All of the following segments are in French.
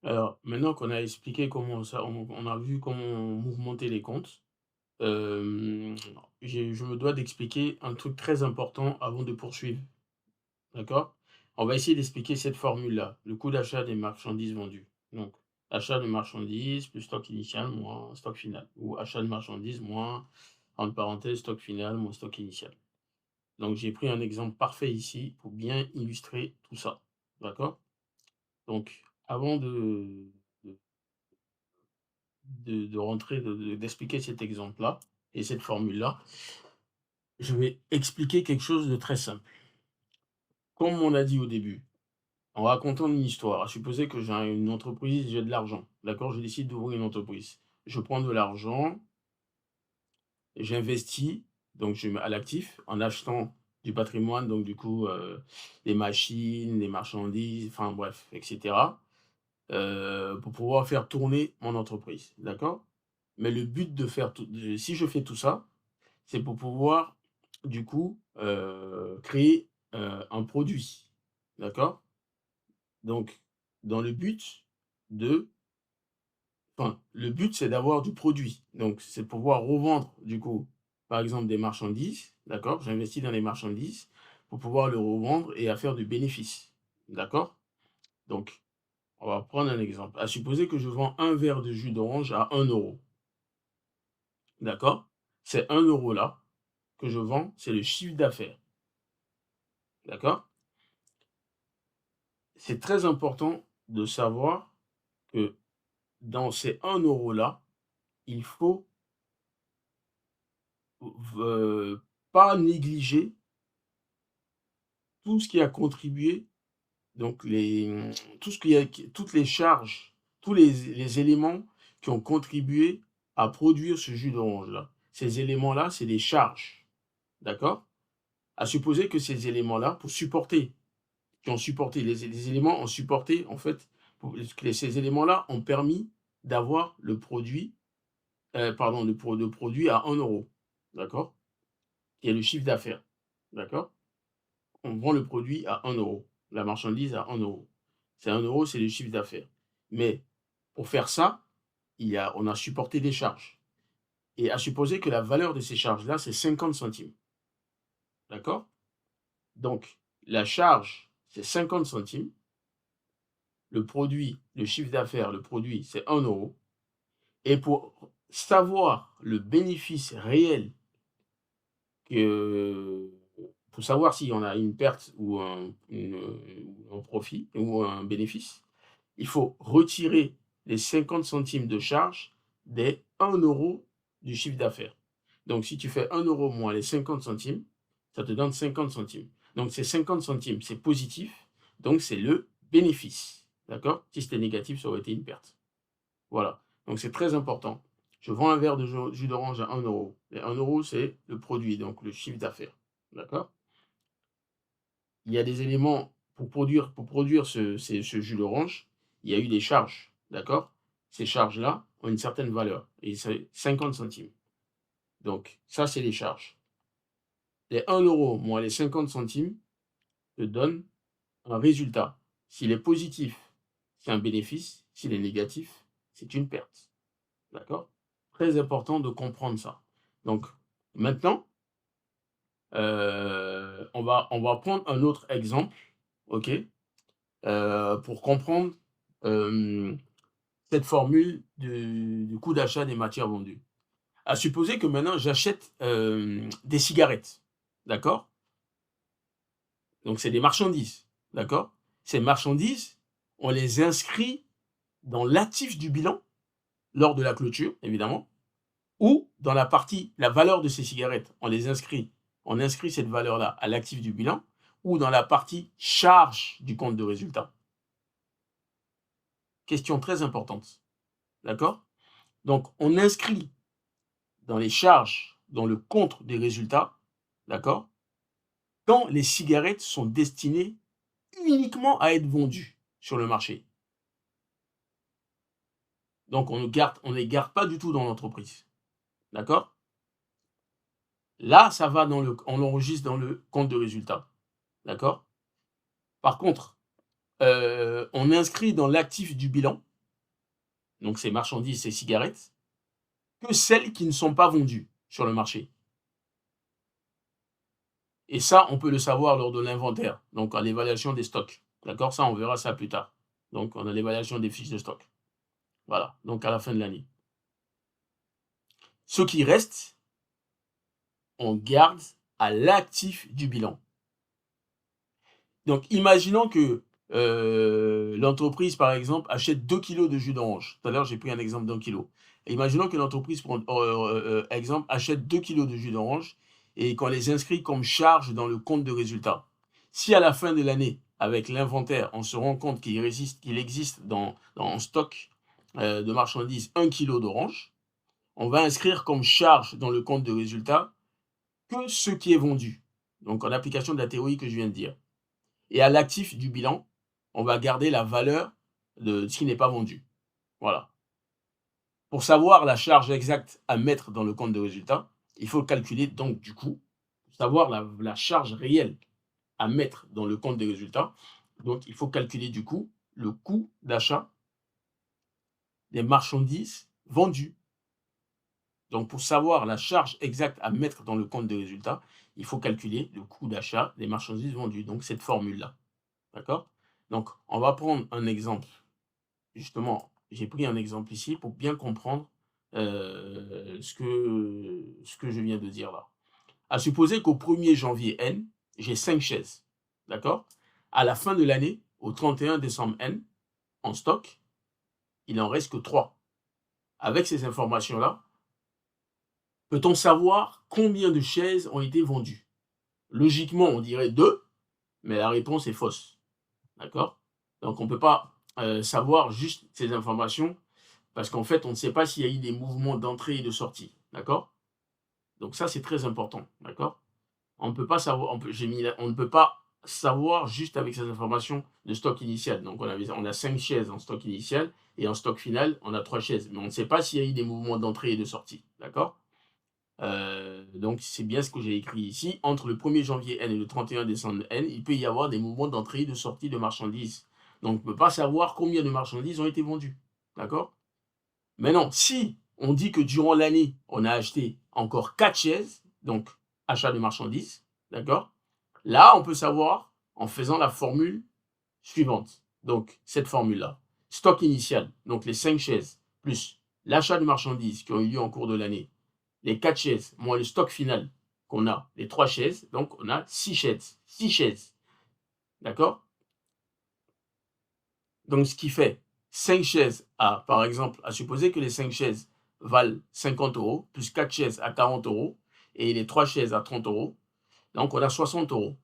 Alors, maintenant qu'on a expliqué comment ça on a vu comment mouvementer les comptes, hem, je me dois d'expliquer un truc très important avant de poursuivre, d'accord? On va essayer d'expliquer cette formule-là, le coût d'achat des marchandises vendues. Donc, achat de marchandises plus stock initial moins stock final ou achat de marchandises moins, entre parenthèses, stock final moins stock initial. Donc j'ai pris un exemple parfait ici pour bien illustrer tout ça, d'accord? Donc avant de de rentrer, d'expliquer cet exemple-là et cette formule-là, je vais expliquer quelque chose de très simple. Comme on a dit au début, en racontant une histoire, à supposer que j'ai une entreprise, j'ai de l'argent, d'accord? Je décide d'ouvrir une entreprise. Je prends de l'argent, j'investis, donc je mets à l'actif en achetant du patrimoine, donc du coup, des machines, des marchandises, enfin bref, et cetera, pour pouvoir faire tourner mon entreprise, d'accord? Mais le but de faire tout si je fais tout ça, c'est pour pouvoir, du coup, créer, un produit, d'accord? Donc dans le but de enfin, le but, c'est d'avoir du produit. Donc c'est pouvoir revendre, du coup, par exemple, des marchandises, d'accord? J'investis dans les marchandises pour pouvoir le revendre et à faire du bénéfice, d'accord? Donc on va prendre un exemple. À supposer que je vends un verre de jus d'orange à 1 €, d'accord? C'est 1 € là que je vends, c'est le chiffre d'affaires, d'accord? C'est très important de savoir que dans ces 1 € là, il faut pas négliger tout ce qui a contribué, donc tout ce qui a toutes les charges, tous les éléments qui ont contribué à produire ce jus d'orange là. Ces éléments-là, c'est des charges, d'accord? À supposer que ces éléments-là, pour supporter qui ont supporté les éléments ont supporté en fait, que ces éléments-là ont permis d'avoir le produit, pardon, le produit à 1 €, d'accord? Qui est le chiffre d'affaires, d'accord? On vend le produit à 1 €, la marchandise à 1 €. C'est 1 €, c'est le chiffre d'affaires. Mais pour faire ça, on a supporté des charges et à supposer que la valeur de ces charges-là, c'est 50 centimes, d'accord? Donc la charge, c'est 50 centimes, le produit, le chiffre d'affaires, le produit, c'est 1 € et pour savoir le bénéfice réel que pour savoir si on a une perte ou un profit ou un bénéfice, il faut retirer les 50 centimes de charge des 1 € du chiffre d'affaires. Donc si tu fais 1 € moins les 50 centimes, ça te donne 50 centimes. Donc ces 50 centimes, c'est positif, donc c'est le bénéfice. D'accord? Si c'était négatif, ça aurait été une perte. Voilà, donc c'est très important. Je vends un verre de jus d'orange à 1 €. Et 1 €, c'est le produit, donc le chiffre d'affaires. D'accord? Il y a des éléments pour produire ce jus d'orange, il y a eu des charges, d'accord? Ces charges-là ont une certaine valeur et c'est 50 centimes. Donc ça, c'est les charges. Les 1 € moins les 50 centimes te donnent un résultat. S'il est positif, c'est un bénéfice. S'il est négatif, c'est une perte. D'accord? Très important de comprendre ça. Donc maintenant, on va prendre un autre exemple, OK? Pour comprendre, hem, cette formule du coût d'achat des matières vendues. À supposer que maintenant j'achète, des cigarettes, d'accord? Donc c'est des marchandises, d'accord? Ces marchandises, on les inscrit dans l'actif du bilan lors de la clôture, évidemment, ou dans la valeur de ces cigarettes, on inscrit cette valeur-là à l'actif du bilan ou dans la partie charge du compte de résultat. Question très importante, d'accord? Donc on inscrit dans les charges, dans le compte des résultats, d'accord? Quand les cigarettes sont destinées uniquement à être vendues sur le marché. Donc on ne les garde pas du tout dans l'entreprise, d'accord? Là, ça va on l'enregistre dans le compte de résultat, d'accord? Par contre, on inscrit dans l'actif du bilan, donc ces marchandises, ces cigarettes, que celles qui ne sont pas vendues sur le marché. Et ça, on peut le savoir lors de l'inventaire, donc à l'évaluation des stocks. D'accord? Ça, on verra ça plus tard. Donc, on a l'évaluation des fiches de stock. Voilà, donc à la fin de l'année. Ce qui reste, on garde à l'actif du bilan. Donc, imaginons que l'entreprise, par exemple, achète 2 kilos de jus d'orange. Tout à l'heure, j'ai pris un exemple d'1 kilo. Et imaginons que l'entreprise, exemple, achète 2 kilos de jus d'orange et qu'on les inscrit comme charge dans le compte de résultat. Si à la fin de l'année, avec l'inventaire, on se rend compte qu'il existe dans stock de marchandises 1 kilo d'orange, on va inscrire comme charge dans le compte de résultat que ce qui est vendu. Donc, en application de la théorie que je viens de dire. Et à l'actif du bilan, on va garder la valeur de ce qui n'est pas vendu. Voilà. Pour savoir la charge exacte à mettre dans le compte de résultat, il faut calculer donc du coup, savoir la charge réelle à mettre dans le compte des résultats. Donc, il faut calculer du coup le coût d'achat des marchandises vendues. Donc, pour savoir la charge exacte à mettre dans le compte des résultats, il faut calculer le coût d'achat des marchandises vendues. Donc, cette formule-là. D'accord? Donc, on va prendre un exemple. Justement, j'ai pris un exemple ici pour bien comprendre ce que je viens de dire là. À supposer qu'au 1er janvier N, j'ai 5 chaises. D'accord? À la fin de l'année, au 31 décembre N, en stock, il n'en reste que 3. Avec ces informations-là, peut-on savoir combien de chaises ont été vendues? Logiquement, on dirait 2, mais la réponse est fausse. D'accord? Donc, on ne peut pas savoir juste ces informations parce qu'en fait, on ne sait pas s'il y a eu des mouvements d'entrée et de sortie. D'accord? Donc, ça, c'est très important. D'accord? On ne peut pas savoir, on ne peut pas savoir juste avec ces informations de stock initial. Donc, on a 5 chaises en stock initial et en stock final, on a 3 chaises. Mais on ne sait pas s'il y a eu des mouvements d'entrée et de sortie. D'accord? Donc, c'est bien ce que j'ai écrit ici. Entre le 1er janvier N et le 31 décembre N, il peut y avoir des mouvements d'entrée et de sortie de marchandises. Donc, on ne peut pas savoir combien de marchandises ont été vendues. D'accord? Maintenant, si on dit que durant l'année, on a acheté encore 4 chaises, donc achat de marchandises, d'accord? Là, on peut savoir en faisant la formule suivante. Donc, cette formule-là. Stock initial, donc les 5 chaises, plus l'achat de marchandises qui ont eu lieu en cours de l'année, les 4 chaises, moins le stock final qu'on a, les 3 chaises, donc on a 6 chaises. 6 chaises. D'accord? Donc, ce qui fait 5 chaises à, par exemple, à supposer que les 5 chaises valent 50 euros, plus 4 chaises à 40 euros, et les 3 chaises à 30 euros. Donc, on a 60 euros,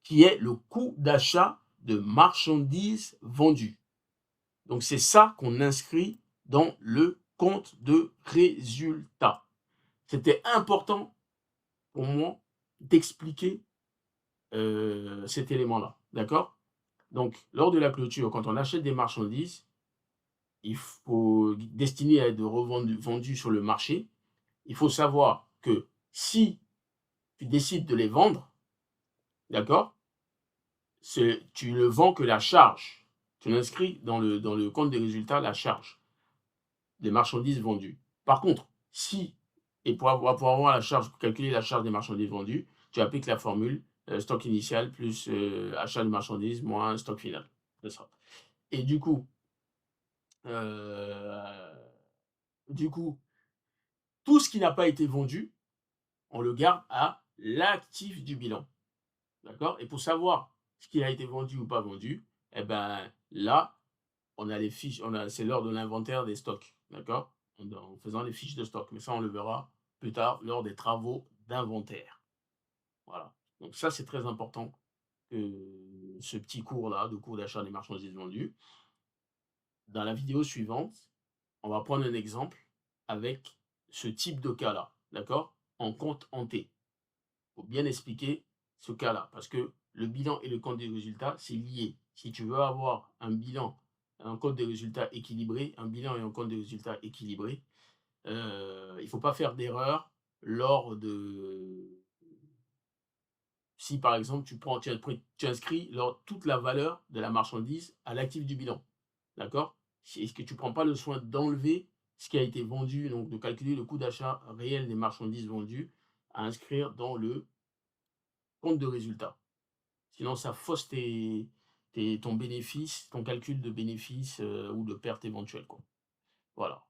qui est le coût d'achat de marchandises vendues. Donc, c'est ça qu'on inscrit dans le compte de résultat. C'était important pour moi d'expliquer cet élément-là. D'accord? Donc, lors de la clôture, quand on achète des marchandises, il faut destinées à être vendues sur le marché, il faut savoir que si tu décides de les vendre, d'accord, tu ne vends que la charge. Tu inscris dans le compte des résultats la charge des marchandises vendues. Par contre, si, et pour avoir la charge, pour calculer la charge des marchandises vendues, tu appliques la formule stock initial plus achat de marchandises moins stock final. C'est ça. Et euh, du coup, tout ce qui n'a pas été vendu, on le garde à l'actif du bilan. D'accord? Et pour savoir ce qui a été vendu ou pas vendu, eh ben là, on a les fiches, c'est l'heure de l'inventaire des stocks. D'accord? En faisant les fiches de stock. Mais ça, on le verra plus tard lors des travaux d'inventaire. Voilà. Donc ça, c'est très important que ce petit cours-là, de cours d'achat des marchandises vendues. Dans la vidéo suivante, on va prendre un exemple avec ce type de cas-là. D'accord? En compte en T. Il faut bien expliquer ce cas-là, parce que le bilan et le compte des résultats, c'est lié. Si tu veux avoir un bilan, un compte des résultats équilibré, un bilan et un compte des résultats équilibré, il ne faut pas faire d'erreur lors de... Si par exemple tu inscris toute la valeur de la marchandise à l'actif du bilan. D'accord? est-ce que tu prends pas le soin d'enlever ce qui a été vendu, donc de calculer le coût d'achat réel des marchandises vendues à inscrire dans le compte de résultat. Sinon, ça fausse ton bénéfice, ton calcul de bénéfice ou de perte éventuelle, quoi. Voilà.